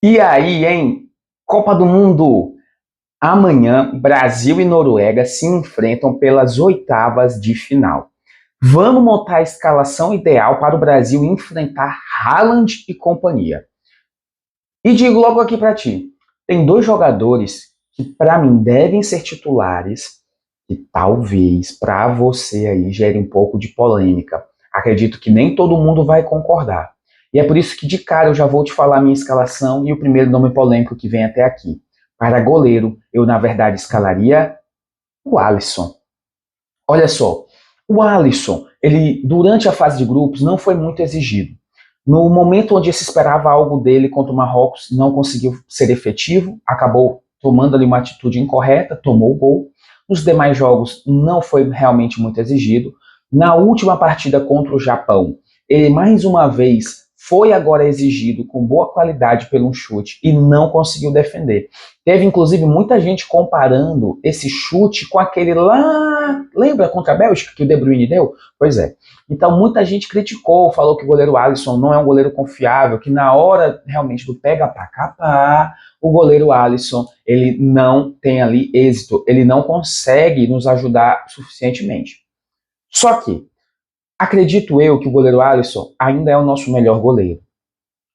E aí, hein? Copa do Mundo! Amanhã, Brasil e Noruega se enfrentam pelas oitavas de final. Vamos montar a escalação ideal para o Brasil enfrentar Haaland e companhia. E digo logo aqui para ti, tem dois jogadores que para mim devem ser titulares e talvez para você aí gere um pouco de polêmica. Acredito que nem todo mundo vai concordar. E é por isso que de cara eu já vou te falar a minha escalação e o primeiro nome polêmico que vem até aqui. Para goleiro, eu na verdade escalaria o Alisson. Olha só, o Alisson, ele durante a fase de grupos não foi muito exigido. No momento onde se esperava algo dele contra o Marrocos, não conseguiu ser efetivo, acabou tomando ali uma atitude incorreta, tomou o gol. Nos demais jogos não foi realmente muito exigido. Na última partida contra o Japão, ele mais uma vez foi agora exigido com boa qualidade pelo um chute e não conseguiu defender. Teve inclusive muita gente comparando esse chute com aquele lá, lembra contra a Bélgica que o De Bruyne deu? Pois é. Então muita gente criticou, falou que o goleiro Alisson não é um goleiro confiável, que na hora realmente do pega pra capar, o goleiro Alisson, ele não tem ali êxito, ele não consegue nos ajudar suficientemente. Só que, acredito eu que o goleiro Alisson ainda é o nosso melhor goleiro.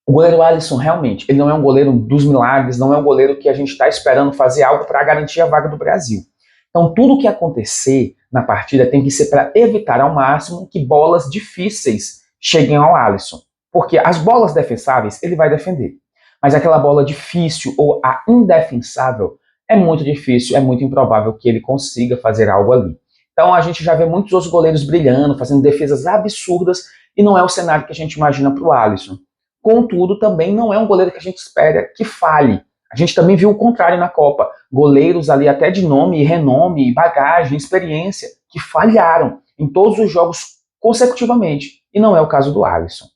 O goleiro Alisson, realmente, ele não é um goleiro dos milagres, não é um goleiro que a gente está esperando fazer algo para garantir a vaga do Brasil. Então, tudo que acontecer na partida tem que ser para evitar ao máximo que bolas difíceis cheguem ao Alisson. Porque as bolas defensáveis, ele vai defender. Mas aquela bola difícil ou a indefensável, é muito difícil, é muito improvável que ele consiga fazer algo ali. Então, a gente já vê muitos outros goleiros brilhando, fazendo defesas absurdas, e não é o cenário que a gente imagina para o Alisson. Contudo, também não é um goleiro que a gente espera que falhe. A gente também viu o contrário na Copa. Goleiros ali até de nome, renome, bagagem, experiência, que falharam em todos os jogos consecutivamente. E não é o caso do Alisson.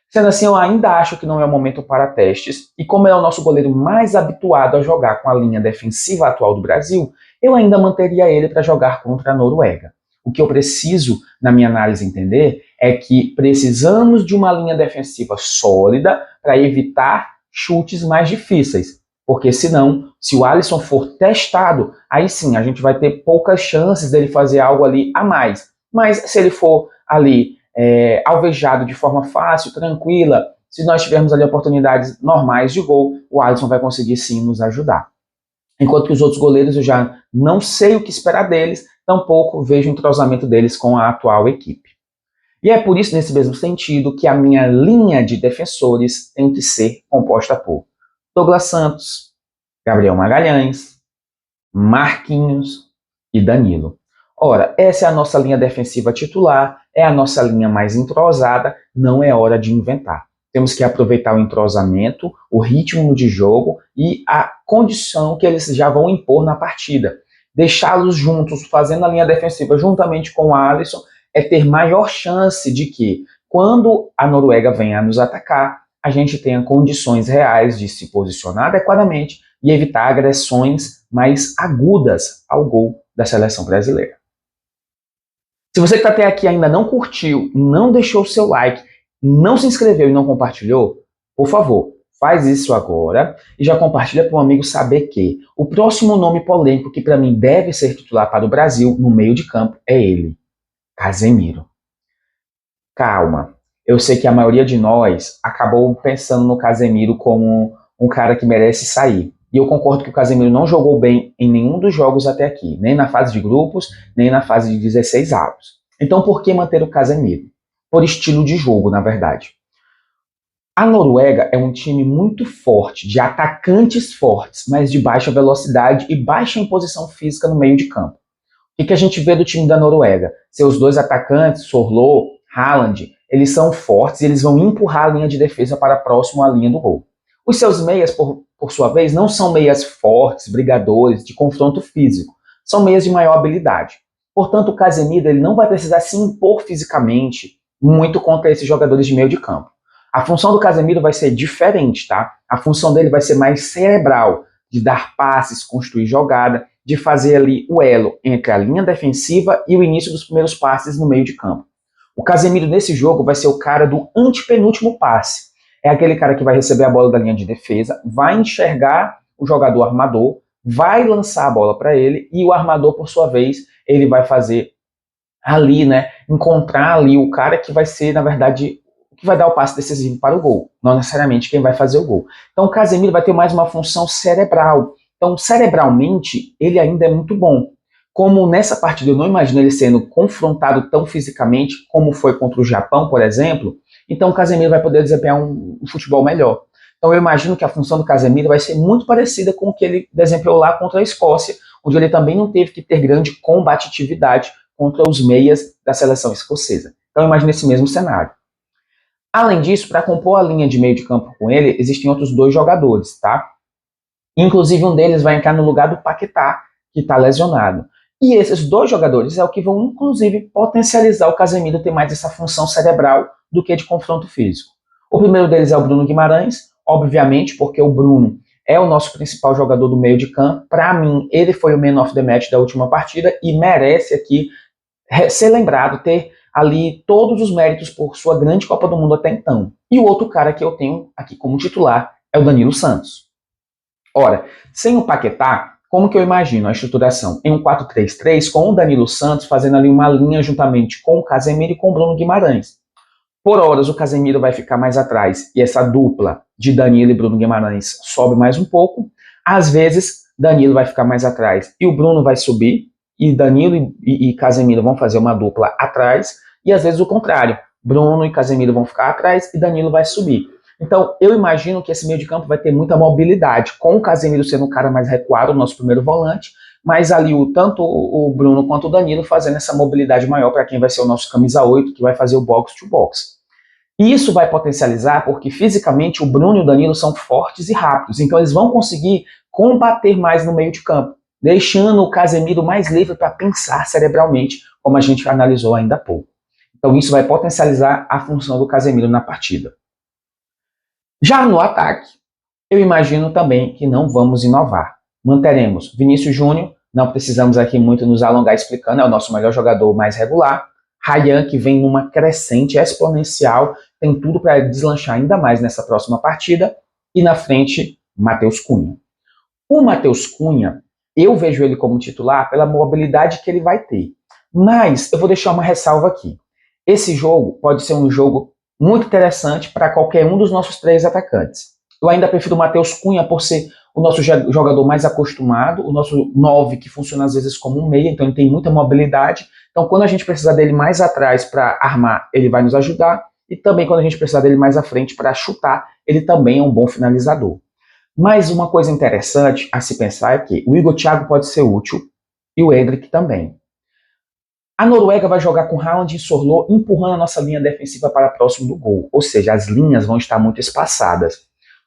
Sendo assim, eu ainda acho que não é o momento para testes. E como é o nosso goleiro mais habituado a jogar com a linha defensiva atual do Brasil, eu ainda manteria ele para jogar contra a Noruega. O que eu preciso, na minha análise, entender é que precisamos de uma linha defensiva sólida para evitar chutes mais difíceis. Porque senão, se o Alisson for testado, aí sim, a gente vai ter poucas chances dele fazer algo ali a mais. Mas se ele for ali alvejado de forma fácil, tranquila, se nós tivermos ali oportunidades normais de gol, o Alisson vai conseguir sim nos ajudar. Enquanto que os outros goleiros eu já não sei o que esperar deles, tampouco vejo o entrosamento deles com a atual equipe. E é por isso, nesse mesmo sentido, que a minha linha de defensores tem que ser composta por Douglas Santos, Gabriel Magalhães, Marquinhos e Danilo. Ora, essa é a nossa linha defensiva titular, é a nossa linha mais entrosada, não é hora de inventar. Temos que aproveitar o entrosamento, o ritmo de jogo e a condição que eles já vão impor na partida. Deixá-los juntos, fazendo a linha defensiva juntamente com o Alisson, é ter maior chance de que, quando a Noruega venha a nos atacar, a gente tenha condições reais de se posicionar adequadamente e evitar agressões mais agudas ao gol da seleção brasileira. Se você que está até aqui ainda não curtiu, não deixou o seu like, não se inscreveu e não compartilhou, por favor, faz isso agora e já compartilha para um amigo saber que o próximo nome polêmico que para mim deve ser titular para o Brasil no meio de campo é ele, Casemiro. Calma, eu sei que a maioria de nós acabou pensando no Casemiro como um cara que merece sair. E eu concordo que o Casemiro não jogou bem em nenhum dos jogos até aqui, nem na fase de grupos, nem na fase de 16 avos. Então por que manter o Casemiro? Por estilo de jogo, na verdade. A Noruega é um time muito forte, de atacantes fortes, mas de baixa velocidade e baixa imposição física no meio de campo. O que a gente vê do time da Noruega? Seus dois atacantes, Sorloth, Haaland, eles são fortes e eles vão empurrar a linha de defesa para próximo à linha do gol. Os seus meias, por sua vez, não são meias fortes, brigadores, de confronto físico. São meias de maior habilidade. Portanto, o Casemiro ele não vai precisar se impor fisicamente muito contra esses jogadores de meio de campo. A função do Casemiro vai ser diferente, tá? A função dele vai ser mais cerebral, de dar passes, construir jogada, de fazer ali o elo entre a linha defensiva e o início dos primeiros passes no meio de campo. O Casemiro nesse jogo vai ser o cara do antepenúltimo passe. É aquele cara que vai receber a bola da linha de defesa, vai enxergar o jogador armador, vai lançar a bola para ele e o armador, por sua vez, ele vai fazer ali, né, encontrar ali o cara que vai ser, na verdade, que vai dar o passe decisivo para o gol, não necessariamente quem vai fazer o gol. Então o Casemiro vai ter mais uma função cerebral. Então, cerebralmente, ele ainda é muito bom. Como nessa partida eu não imagino ele sendo confrontado tão fisicamente como foi contra o Japão, por exemplo, então o Casemiro vai poder desempenhar um futebol melhor. Então eu imagino que a função do Casemiro vai ser muito parecida com o que ele desempenhou lá contra a Escócia, onde ele também não teve que ter grande combatividade contra os meias da seleção escocesa. Então imagine esse mesmo cenário. Além disso, para compor a linha de meio de campo com ele, existem outros dois jogadores, tá? Inclusive um deles vai entrar no lugar do Paquetá, que está lesionado. E esses dois jogadores é o que vão, inclusive, potencializar o Casemiro ter mais essa função cerebral do que de confronto físico. O primeiro deles é o Bruno Guimarães, obviamente, porque o Bruno é o nosso principal jogador do meio de campo. Para mim, ele foi o man of the match da última partida e merece aqui ser lembrado, ter ali todos os méritos por sua grande Copa do Mundo até então. E o outro cara que eu tenho aqui como titular é o Danilo Santos. Ora, sem o Paquetá, como que eu imagino a estruturação? Em um 4-3-3, com o Danilo Santos fazendo ali uma linha juntamente com o Casemiro e com o Bruno Guimarães. Por horas, o Casemiro vai ficar mais atrás e essa dupla de Danilo e Bruno Guimarães sobe mais um pouco. Às vezes, Danilo vai ficar mais atrás e o Bruno vai subir, e Danilo e Casemiro vão fazer uma dupla atrás, e às vezes o contrário, Bruno e Casemiro vão ficar atrás e Danilo vai subir. Então, eu imagino que esse meio de campo vai ter muita mobilidade, com o Casemiro sendo um cara mais recuado, o nosso primeiro volante, mas ali tanto o Bruno quanto o Danilo fazendo essa mobilidade maior para quem vai ser o nosso camisa 8, que vai fazer o box-to-box. E isso vai potencializar porque fisicamente o Bruno e o Danilo são fortes e rápidos, então eles vão conseguir combater mais no meio de campo, deixando o Casemiro mais livre para pensar cerebralmente, como a gente analisou ainda há pouco. Então isso vai potencializar a função do Casemiro na partida. Já no ataque, eu imagino também que não vamos inovar. Manteremos Vinícius Júnior, não precisamos aqui muito nos alongar explicando, é o nosso melhor jogador mais regular. Ryan, que vem numa crescente exponencial, tem tudo para deslanchar ainda mais nessa próxima partida. E na frente, Matheus Cunha. O Matheus Cunha, eu vejo ele como titular pela mobilidade que ele vai ter. Mas eu vou deixar uma ressalva aqui. Esse jogo pode ser um jogo muito interessante para qualquer um dos nossos três atacantes. Eu ainda prefiro o Matheus Cunha por ser o nosso jogador mais acostumado, o nosso 9 que funciona às vezes como um meia, então ele tem muita mobilidade. Então quando a gente precisar dele mais atrás para armar, ele vai nos ajudar. E também quando a gente precisar dele mais à frente para chutar, ele também é um bom finalizador. Mas uma coisa interessante a se pensar é que o Igor Thiago pode ser útil e o Endrick também. A Noruega vai jogar com Haaland e Sorloth empurrando a nossa linha defensiva para próximo do gol, ou seja, as linhas vão estar muito espaçadas.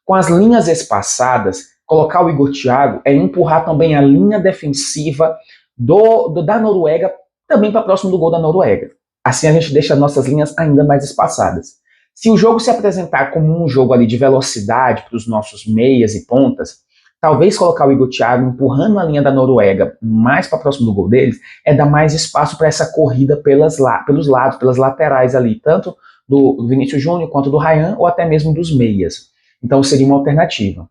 Com as linhas espaçadas, colocar o Igor Thiago é empurrar também a linha defensiva da Noruega também para próximo do gol da Noruega. Assim a gente deixa nossas linhas ainda mais espaçadas. Se o jogo se apresentar como um jogo ali de velocidade para os nossos meias e pontas, talvez colocar o Igor Thiago empurrando a linha da Noruega mais para próximo do gol deles é dar mais espaço para essa corrida pelos lados, pelas laterais ali, tanto do Vinícius Júnior quanto do Ryan ou até mesmo dos meias. Então seria uma alternativa.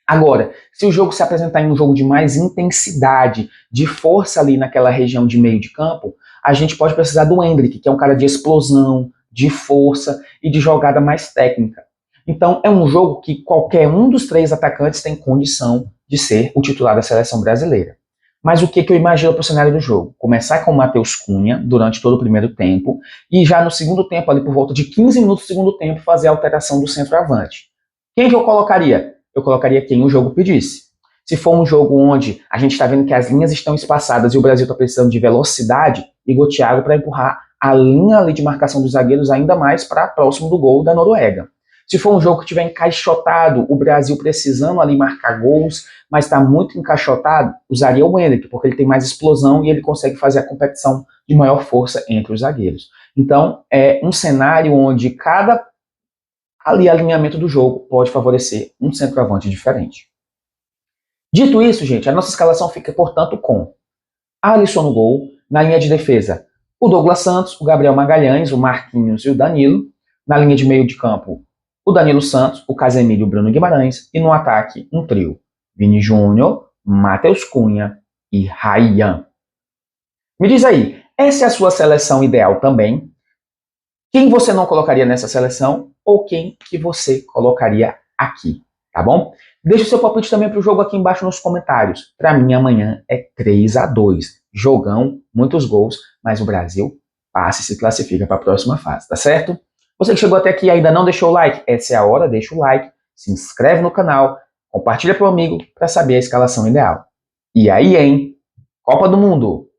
Agora, se o jogo se apresentar em um jogo de mais intensidade, de força ali naquela região de meio de campo, a gente pode precisar do Endrick, que é um cara de explosão, de força e de jogada mais técnica. Então é um jogo que qualquer um dos três atacantes tem condição de ser o titular da seleção brasileira. Mas o que eu imagino para o cenário do jogo? Começar com o Matheus Cunha durante todo o primeiro tempo e já no segundo tempo, ali por volta de 15 minutos do segundo tempo, fazer a alteração do centroavante. Quem que eu colocaria? Eu colocaria quem o jogo pedisse. Se for um jogo onde a gente está vendo que as linhas estão espaçadas e o Brasil está precisando de velocidade, Igor Thiago para empurrar a linha ali de marcação dos zagueiros ainda mais para próximo do gol da Noruega. Se for um jogo que estiver encaixotado, o Brasil precisando ali marcar gols, mas está muito encaixotado, usaria o Endrick, porque ele tem mais explosão e ele consegue fazer a competição de maior força entre os zagueiros. Então, é um cenário onde cada alinhamento do jogo pode favorecer um centroavante diferente. Dito isso, gente, a nossa escalação fica, portanto, com Alisson no gol, na linha de defesa, o Douglas Santos, o Gabriel Magalhães, o Marquinhos e o Danilo, na linha de meio de campo, o Danilo Santos, o Casemiro e o Bruno Guimarães, e no ataque um trio, Vini Júnior, Matheus Cunha e Ryan. Me diz aí, essa é a sua seleção ideal também? Quem você não colocaria nessa seleção ou quem que você colocaria aqui, tá bom? Deixa o seu palpite também para o jogo aqui embaixo nos comentários. Para mim amanhã é 3-2. Jogão, muitos gols, mas o Brasil passa e se classifica para a próxima fase, tá certo? Você que chegou até aqui e ainda não deixou o like, essa é a hora, deixa o like, se inscreve no canal, compartilha para o amigo para saber a escalação ideal. E aí, hein? Copa do Mundo!